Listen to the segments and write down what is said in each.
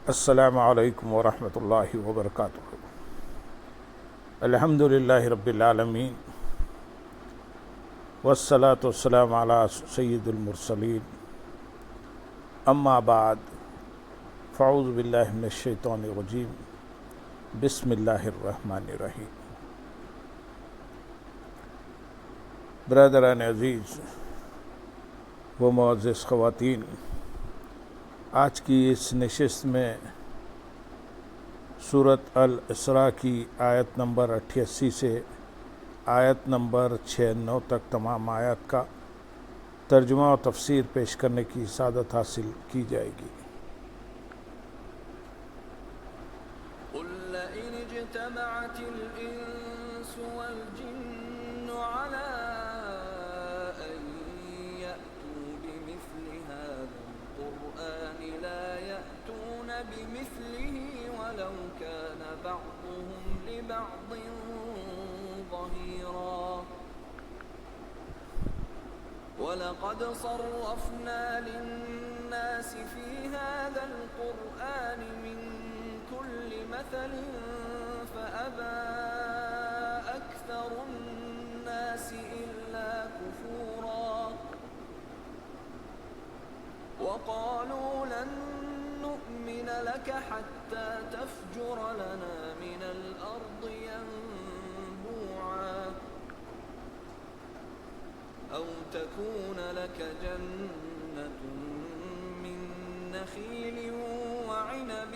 السلام علیکم ورحمۃ اللہ وبرکاتہ۔ الحمد للہ رب العالمین والصلاة والسلام علی سید المرسلین، اما بعد فاعوذ باللہ من الشیطان الرجیم، بسم اللہ الرحمن الرحیم۔ برادران عزیز و معزز خواتین، آج کی اس نشست میں سورۃ الاسراء کی آیت نمبر 88 سے آیت نمبر 96 تک تمام آیات کا ترجمہ و تفسیر پیش کرنے کی سعادت حاصل کی جائے گی۔ قل لئن اجتمعت الإنس والجن على أن يأتوا بمثل هذا القرآن لا يأتون بمثله ولو كان بعضهم لبعض ظهيرا ولقد صرفنا للناس في هذا القرآن من كل مثل فأبى أكثر الناس إلا كفورا وقالوا لن نؤمن لك حتى تفجر لنا من الأرض ينبوعا أو تكون لك جنة من نخيل وعنب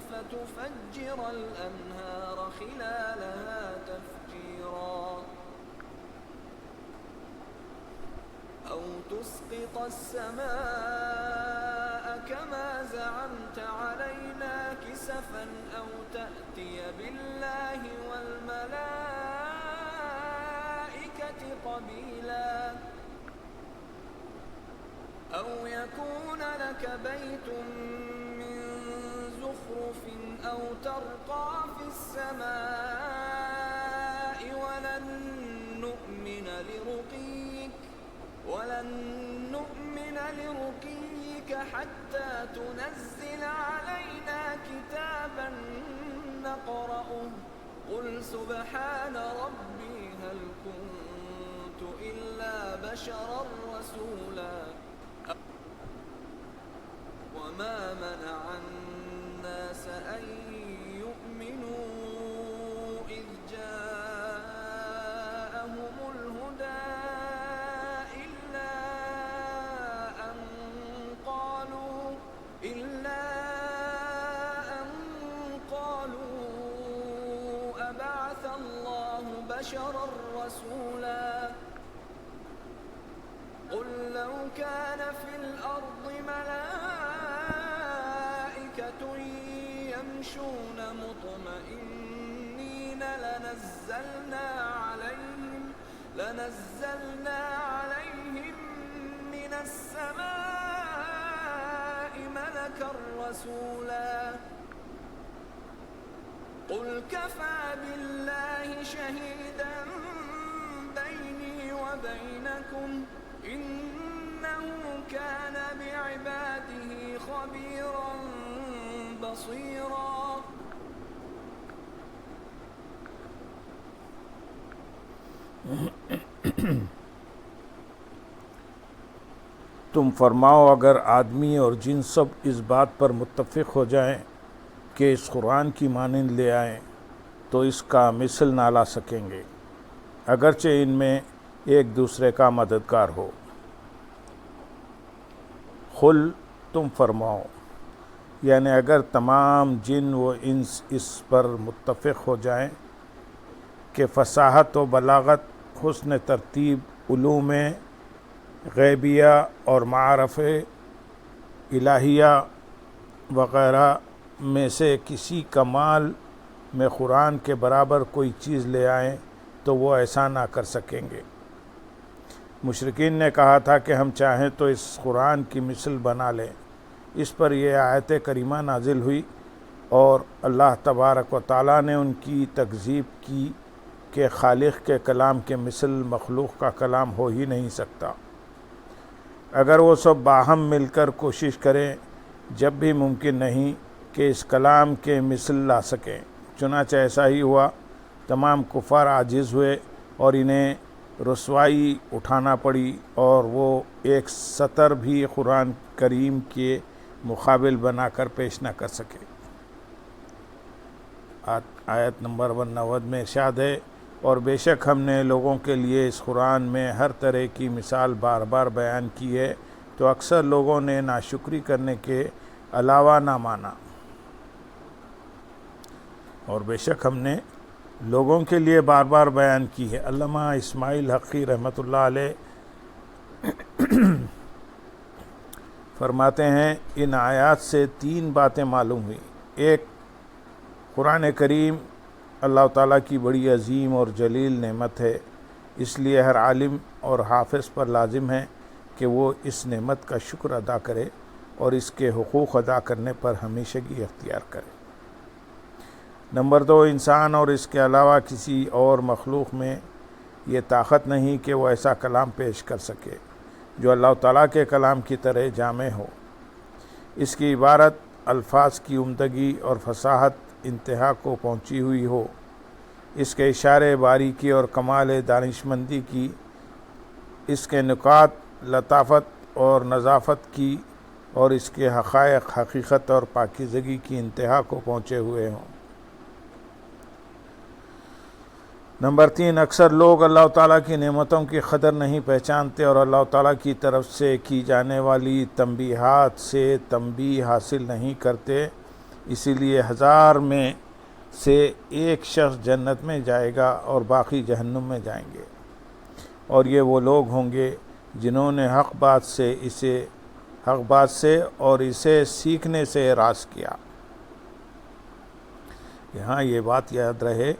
فتفجر الأنهار خلالها تفجيرا أو تسقط السماء كما زعمت علينا كسفا أو تأتي بالله والملائكة قبيلا أو يكون لك بيت من زخرف أو ترقى في السماء ولن نؤمن لرقيك حتى تنزل علينا كتابا نقرأه قل سبحان ربي هل كنت إلا بشرا رسولا وما منع الناس أن يؤمنوا إذ جاءهم الهدى إلا أن قالوا أبعث الله بشرا رسولا قل لو كان في الأرض ملائكة يمشون مطمئنين لنزلنا عليهم من السماء ملكا رسولا قل كفى بالله شهيدا بيني وبينكم إنه كان بعباده خبيرا بصيرا۔ تم فرماؤ، اگر آدمی اور جن سب اس بات پر متفق ہو جائیں کہ اس قرآن کی مانند لے آئیں تو اس کا مثل نہ لا سکیں گے، اگرچہ ان میں ایک دوسرے کا مددگار ہو۔ قل، تم فرماؤ، یعنی اگر تمام جن و انس اس پر متفق ہو جائیں کہ فصاحت و بلاغت، حسن ترتیب، علوم غیبیہ اور معارف الہیہ وغیرہ میں سے کسی کمال میں قرآن کے برابر کوئی چیز لے آئیں تو وہ ایسا نہ کر سکیں گے۔ مشرکین نے کہا تھا کہ ہم چاہیں تو اس قرآن کی مثل بنا لیں۔ اس پر یہ آیت کریمہ نازل ہوئی اور اللہ تبارک و تعالیٰ نے ان کی تکذیب کی کہ خالق کے کلام کے مثل مخلوق کا کلام ہو ہی نہیں سکتا۔ اگر وہ سب باہم مل کر کوشش کریں جب بھی ممکن نہیں کہ اس کلام کے مثل لا سکیں۔ چنانچہ ایسا ہی ہوا، تمام کفار عاجز ہوئے اور انہیں رسوائی اٹھانا پڑی، اور وہ ایک سطر بھی قرآن کریم کے مقابل بنا کر پیش نہ کر سکے۔ آیت نمبر 190 میں ارشاد ہے، اور بے شک ہم نے لوگوں کے لیے اس قرآن میں ہر طرح کی مثال بار بار بیان کی ہے، تو اکثر لوگوں نے ناشکری کرنے کے علاوہ نہ مانا۔ اور بے شک ہم نے لوگوں کے لیے بار بار بیان کی ہے۔ علامہ اسماعیل حقی رحمۃ اللہ علیہ فرماتے ہیں، ان آیات سے 3 باتیں معلوم ہوئی۔ ایک، قرآن کریم اللہ تعالیٰ کی بڑی عظیم اور جلیل نعمت ہے، اس لیے ہر عالم اور حافظ پر لازم ہے کہ وہ اس نعمت کا شکر ادا کرے اور اس کے حقوق ادا کرنے پر ہمیشگی اختیار کرے۔ نمبر 2، انسان اور اس کے علاوہ کسی اور مخلوق میں یہ طاقت نہیں کہ وہ ایسا کلام پیش کر سکے جو اللہ تعالیٰ کے کلام کی طرح جامع ہو۔ اس کی عبارت الفاظ کی عمدگی اور فصاحت انتہا کو پہنچی ہوئی ہو، اس کے اشارے باریکی اور کمال دانشمندی کی، اس کے نکات لطافت اور نظافت کی، اور اس کے حقائق حقیقت اور پاکیزگی کی انتہا کو پہنچے ہوئے ہوں۔ نمبر 3، اکثر لوگ اللہ تعالیٰ کی نعمتوں کی قدر نہیں پہچانتے اور اللہ تعالیٰ کی طرف سے کی جانے والی تنبیہات سے تنبیہ حاصل نہیں کرتے، اسی لیے 1000 میں سے ایک شخص جنت میں جائے گا اور باقی جہنم میں جائیں گے، اور یہ وہ لوگ ہوں گے جنہوں نے حق بات سے اور اسے سیکھنے سے اعراض کیا۔ یہاں یہ بات یاد رہے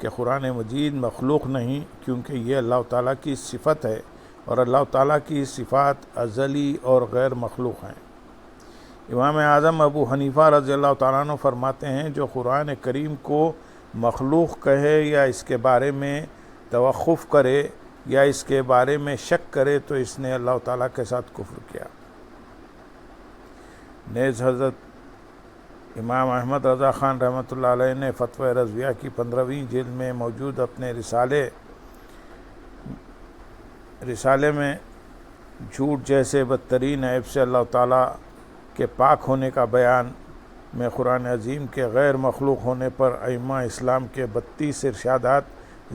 کہ قرآن مجید مخلوق نہیں، کیونکہ یہ اللہ تعالیٰ کی صفت ہے، اور اللہ تعالیٰ کی صفات ازلی اور غیر مخلوق ہیں۔ امام اعظم ابو حنیفہ رضی اللہ تعالیٰ عنہ فرماتے ہیں، جو قرآن کریم کو مخلوق کہے یا اس کے بارے میں توقف کرے یا اس کے بارے میں شک کرے تو اس نے اللہ تعالیٰ کے ساتھ کفر کیا۔ نیز حضرت امام احمد رضا خان رحمۃ اللہ علیہ نے فتویٰ رضویہ کی 15ویں جلد میں موجود اپنے رسالے میں جھوٹ جیسے بدترین عیب سے اللہ تعالیٰ کے پاک ہونے کا بیان میں قرآن عظیم کے غیر مخلوق ہونے پر ائمہ اسلام کے 32 ارشادات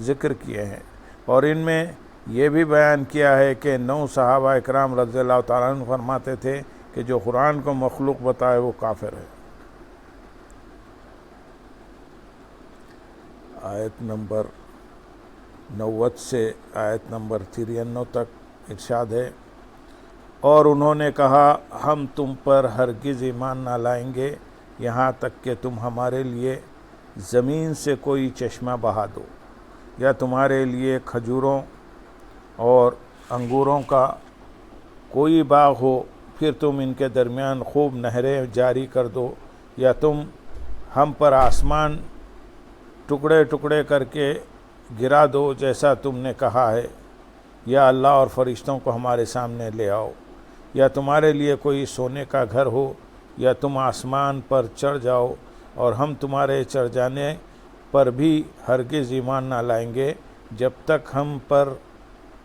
ذکر کیے ہیں، اور ان میں یہ بھی بیان کیا ہے کہ 9 صحابہ اکرام رضی اللہ تعالیٰ عنہ فرماتے تھے کہ جو قرآن کو مخلوق بتائے وہ کافر ہے۔ آیت نمبر 90 سے آیت نمبر 93 تک ارشاد ہے، اور انہوں نے کہا ہم تم پر ہرگز ایمان نہ لائیں گے یہاں تک کہ تم ہمارے لیے زمین سے کوئی چشمہ بہا دو، یا تمہارے لیے کھجوروں اور انگوروں کا کوئی باغ ہو، پھر تم ان کے درمیان خوب نہریں جاری کر دو، یا تم ہم پر آسمان ٹکڑے ٹکڑے کر کے گرا دو جیسا تم نے کہا ہے، یا اللہ اور فرشتوں کو ہمارے سامنے لے آؤ، یا تمہارے لیے کوئی سونے کا گھر ہو، یا تم آسمان پر چڑھ جاؤ، اور ہم تمہارے چڑھ جانے پر بھی ہرگز ایمان نہ لائیں گے جب تک ہم پر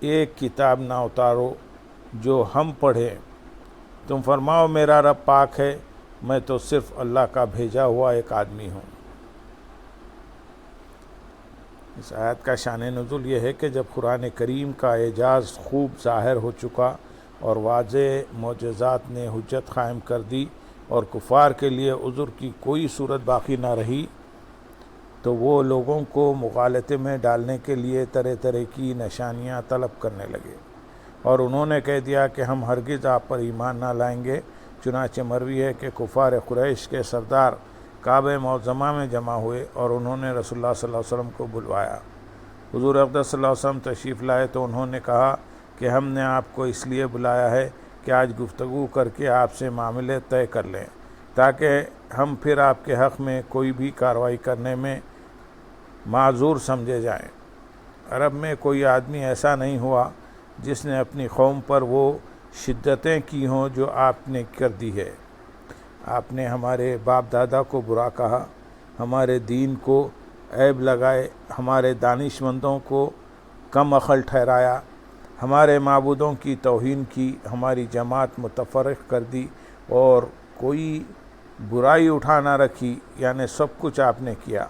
ایک کتاب نہ اتارو جو ہم پڑھیں۔ تم فرماؤ میرا رب پاک ہے، میں تو صرف اللہ کا بھیجا ہوا ایک آدمی ہوں۔ اس آیت کا شان نزول یہ ہے کہ جب قرآن کریم کا اعجاز خوب ظاہر ہو چکا اور واضح معجزات نے حجت قائم کر دی اور کفار کے لیے عذر کی کوئی صورت باقی نہ رہی، تو وہ لوگوں کو مغالطے میں ڈالنے کے لیے طرح طرح کی نشانیاں طلب کرنے لگے، اور انہوں نے کہہ دیا کہ ہم ہرگز آپ پر ایمان نہ لائیں گے۔ چنانچہ مروی ہے کہ کفار قریش کے سردار کعبہ معظمہ میں جمع ہوئے اور انہوں نے رسول اللہ صلی اللہ علیہ وسلم کو بلوایا۔ حضور اقدس صلی اللہ علیہ وسلم تشریف لائے تو انہوں نے کہا کہ ہم نے آپ کو اس لیے بلایا ہے کہ آج گفتگو کر کے آپ سے معاملے طے کر لیں، تاکہ ہم پھر آپ کے حق میں کوئی بھی کارروائی کرنے میں معذور سمجھے جائیں۔ عرب میں کوئی آدمی ایسا نہیں ہوا جس نے اپنی قوم پر وہ شدتیں کی ہوں جو آپ نے کر دی ہے۔ آپ نے ہمارے باپ دادا کو برا کہا، ہمارے دین کو عیب لگائے، ہمارے دانشمندوں کو کم عقل ٹھہرایا، ہمارے معبودوں کی توہین کی، ہماری جماعت متفرق کر دی اور کوئی برائی اٹھا نہ رکھی، یعنی سب کچھ آپ نے کیا۔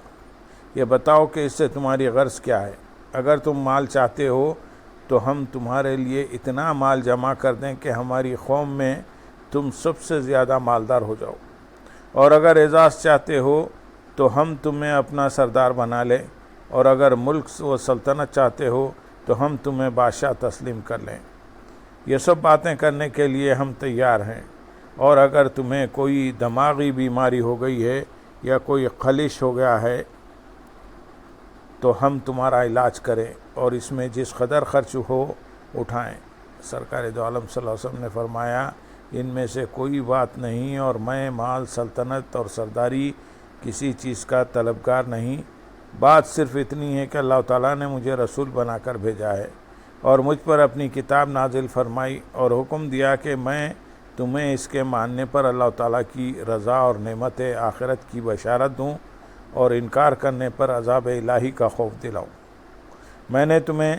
یہ بتاؤ کہ اس سے تمہاری غرض کیا ہے؟ اگر تم مال چاہتے ہو تو ہم تمہارے لیے اتنا مال جمع کر دیں کہ ہماری قوم میں تم سب سے زیادہ مالدار ہو جاؤ، اور اگر اعزاز چاہتے ہو تو ہم تمہیں اپنا سردار بنا لیں، اور اگر ملک و سلطنت چاہتے ہو تو ہم تمہیں بادشاہ تسلیم کر لیں۔ یہ سب باتیں کرنے کے لیے ہم تیار ہیں، اور اگر تمہیں کوئی دماغی بیماری ہو گئی ہے یا کوئی خلش ہو گیا ہے تو ہم تمہارا علاج کریں اور اس میں جس قدر خرچ ہو اٹھائیں۔ سرکار دو عالم صلی اللہ علیہ وسلم نے فرمایا، ان میں سے کوئی بات نہیں اور میں مال، سلطنت اور سرداری کسی چیز کا طلبگار نہیں، بات صرف اتنی ہے کہ اللہ تعالیٰ نے مجھے رسول بنا کر بھیجا ہے اور مجھ پر اپنی کتاب نازل فرمائی اور حکم دیا کہ میں تمہیں اس کے ماننے پر اللہ تعالیٰ کی رضا اور نعمت آخرت کی بشارت دوں اور انکار کرنے پر عذاب الہی کا خوف دلاؤں۔ میں نے تمہیں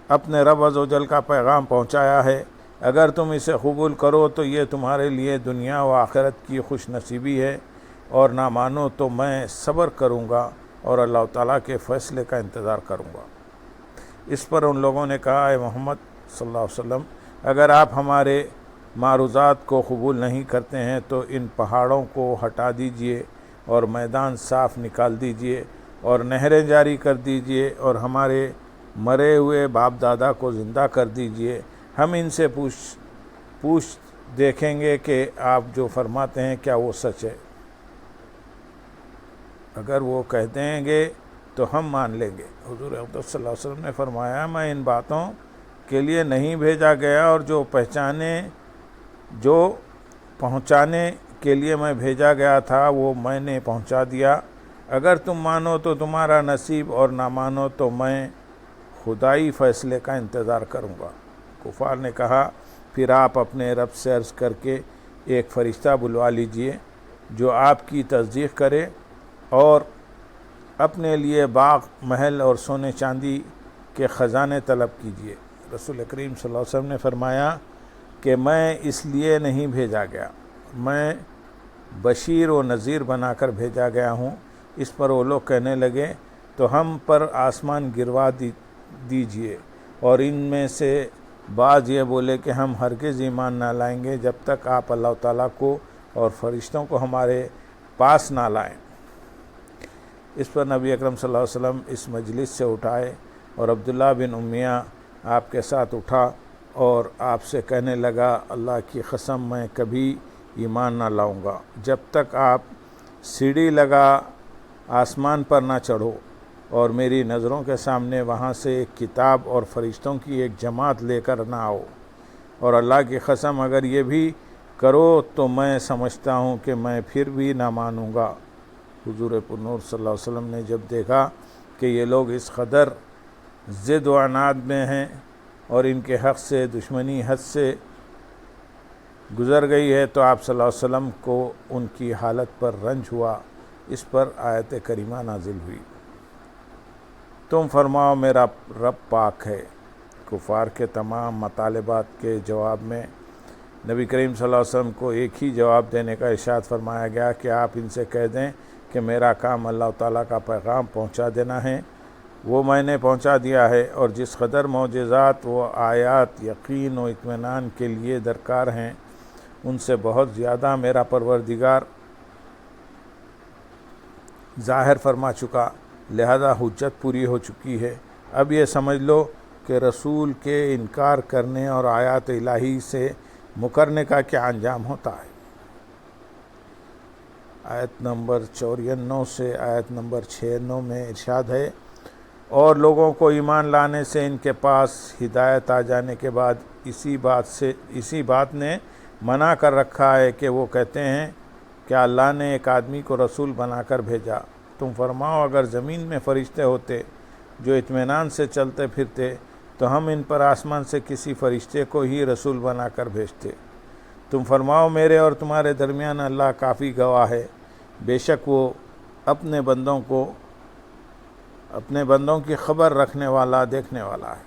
اپنے رب عز و جل کا پیغام پہنچایا ہے، اگر تم اسے قبول کرو تو یہ تمہارے لیے دنیا و آخرت کی خوش نصیبی ہے، اور نہ مانو تو میں صبر کروں گا اور اللہ تعالیٰ کے فیصلے کا انتظار کروں گا۔ اس پر ان لوگوں نے کہا، اے محمد صلی اللہ علیہ وسلم، اگر آپ ہمارے معروضات کو قبول نہیں کرتے ہیں تو ان پہاڑوں کو ہٹا دیجئے اور میدان صاف نکال دیجئے اور نہریں جاری کر دیجئے اور ہمارے مرے ہوئے باپ دادا کو زندہ کر دیجئے، ہم ان سے پوچھ دیکھیں گے کہ آپ جو فرماتے ہیں کیا وہ سچ ہے۔ اگر وہ کہہ دیں گے تو ہم مان لیں گے۔ حضور اقدس صلی اللہ علیہ وسلم نے فرمایا، میں ان باتوں کے لیے نہیں بھیجا گیا، اور جو پہنچانے کے لیے میں بھیجا گیا تھا وہ میں نے پہنچا دیا۔ اگر تم مانو تو تمہارا نصیب، اور نہ مانو تو میں خدائی فیصلے کا انتظار کروں گا۔ کفار نے کہا، پھر آپ اپنے رب سے عرض کر کے ایک فرشتہ بلوا لیجئے جو آپ کی تصدیق کرے، اور اپنے لیے باغ، محل اور سونے چاندی کے خزانے طلب کیجئے۔ رسول کریم صلی اللہ علیہ وسلم نے فرمایا کہ میں اس لیے نہیں بھیجا گیا، میں بشیر و نذیر بنا کر بھیجا گیا ہوں۔ اس پر وہ لوگ کہنے لگے، تو ہم پر آسمان گروا دیجئے، اور ان میں سے بعض یہ بولے کہ ہم ہرگز ایمان نہ لائیں گے جب تک آپ اللہ تعالیٰ کو اور فرشتوں کو ہمارے پاس نہ لائیں۔ اس پر نبی اکرم صلی اللہ علیہ وسلم اس مجلس سے اٹھائے، اور عبداللہ بن امیہ آپ کے ساتھ اٹھا اور آپ سے کہنے لگا، اللہ کی قسم میں کبھی ایمان نہ لاؤں گا جب تک آپ سیڑھی لگا آسمان پر نہ چڑھو اور میری نظروں کے سامنے وہاں سے ایک کتاب اور فرشتوں کی ایک جماعت لے کر نہ آؤ، اور اللہ کی قسم اگر یہ بھی کرو تو میں سمجھتا ہوں کہ میں پھر بھی نہ مانوں گا۔ حضور پرنور صلی اللہ علیہ وسلم نے جب دیکھا کہ یہ لوگ اس قدر ضد و عناد میں ہیں اور ان کے حق سے دشمنی حد سے گزر گئی ہے، تو آپ صلی اللہ علیہ وسلم کو ان کی حالت پر رنج ہوا۔ اس پر آیت کریمہ نازل ہوئی، تم فرماؤ میرا رب پاک ہے۔ کفار کے تمام مطالبات کے جواب میں نبی کریم صلی اللہ علیہ وسلم کو ایک ہی جواب دینے کا ارشاد فرمایا گیا کہ آپ ان سے کہہ دیں کہ میرا کام اللہ تعالیٰ کا پیغام پہنچا دینا ہے، وہ میں نے پہنچا دیا ہے، اور جس قدر معجزات و آیات یقین و اطمینان کے لیے درکار ہیں ان سے بہت زیادہ میرا پروردگار ظاہر فرما چکا، لہذا حجت پوری ہو چکی ہے۔ اب یہ سمجھ لو کہ رسول کے انکار کرنے اور آیات الہی سے مکرنے کا کیا انجام ہوتا ہے۔ آیت نمبر 94 سے آیت نمبر 96 میں ارشاد ہے، اور لوگوں کو ایمان لانے سے ان کے پاس ہدایت آ جانے کے بعد اسی بات نے منع کر رکھا ہے کہ وہ کہتے ہیں کہ اللہ نے ایک آدمی کو رسول بنا کر بھیجا۔ تم فرماؤ اگر زمین میں فرشتے ہوتے جو اطمینان سے چلتے پھرتے تو ہم ان پر آسمان سے کسی فرشتے کو ہی رسول بنا کر بھیجتے۔ تم فرماؤ میرے اور تمہارے درمیان اللہ کافی گواہ ہے، بے شک وہ اپنے بندوں کی خبر رکھنے والا، دیکھنے والا ہے۔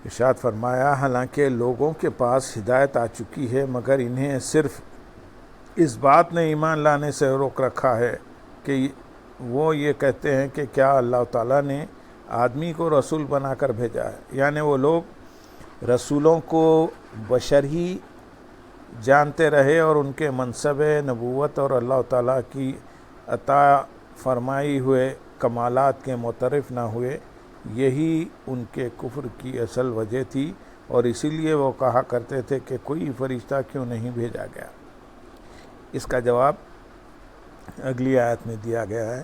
ارشاد فرمایا حالانکہ لوگوں کے پاس ہدایت آ چکی ہے مگر انہیں صرف اس بات نے ایمان لانے سے روک رکھا ہے کہ وہ یہ کہتے ہیں کہ کیا اللہ تعالیٰ نے آدمی کو رسول بنا کر بھیجا ہے، یعنی وہ لوگ رسولوں کو بشر ہی جانتے رہے اور ان کے منصب نبوت اور اللہ تعالیٰ کی عطا فرمائی ہوئے کمالات کے معترف نہ ہوئے، یہی ان کے کفر کی اصل وجہ تھی، اور اسی لیے وہ کہا کرتے تھے کہ کوئی فرشتہ کیوں نہیں بھیجا گیا۔ اس کا جواب اگلی آیت میں دیا گیا ہے۔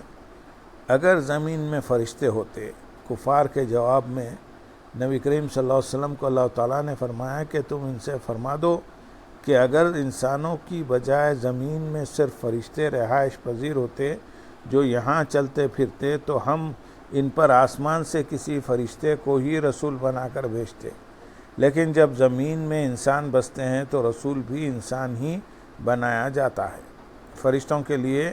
اگر زمین میں فرشتے ہوتے، کفار کے جواب میں نبی کریم صلی اللہ علیہ وسلم کو اللہ تعالیٰ نے فرمایا کہ تم ان سے فرما دو کہ اگر انسانوں کی بجائے زمین میں صرف فرشتے رہائش پذیر ہوتے جو یہاں چلتے پھرتے تو ہم ان پر آسمان سے کسی فرشتے کو ہی رسول بنا کر بھیجتے، لیکن جب زمین میں انسان بستے ہیں تو رسول بھی انسان ہی بنایا جاتا ہے۔ فرشتوں کے لیے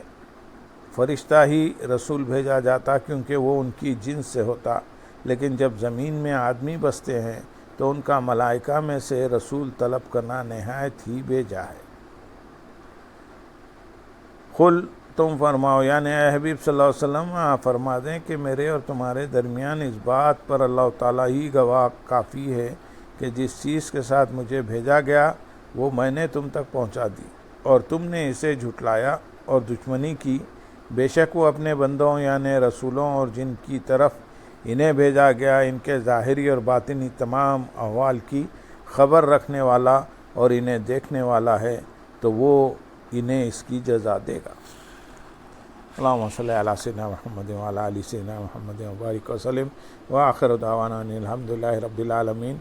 فرشتہ ہی رسول بھیجا جاتا کیونکہ وہ ان کی جنس سے ہوتا، لیکن جب زمین میں آدمی بستے ہیں تو ان کا ملائکہ میں سے رسول طلب کرنا نہایت ہی بیجا ہے۔ قل تم فرماؤ، یعنی اے حبیب صلی اللہ علیہ وسلم آپ فرما دیں کہ میرے اور تمہارے درمیان اس بات پر اللہ تعالیٰ ہی گواہ کافی ہے کہ جس چیز کے ساتھ مجھے بھیجا گیا وہ میں نے تم تک پہنچا دی اور تم نے اسے جھٹلایا اور دشمنی کی، بے شک وہ اپنے بندوں یعنی رسولوں اور جن کی طرف انہیں بھیجا گیا ان کے ظاہری اور باطنی تمام احوال کی خبر رکھنے والا اور انہیں دیکھنے والا ہے، تو وہ انہیں اس کی جزا دے گا۔ اللہم صلی علی سیدنا محمد وعلی آل سیدنا محمد وبارک وسلم وآخر دعوانا ان الحمد للہ رب العالمین۔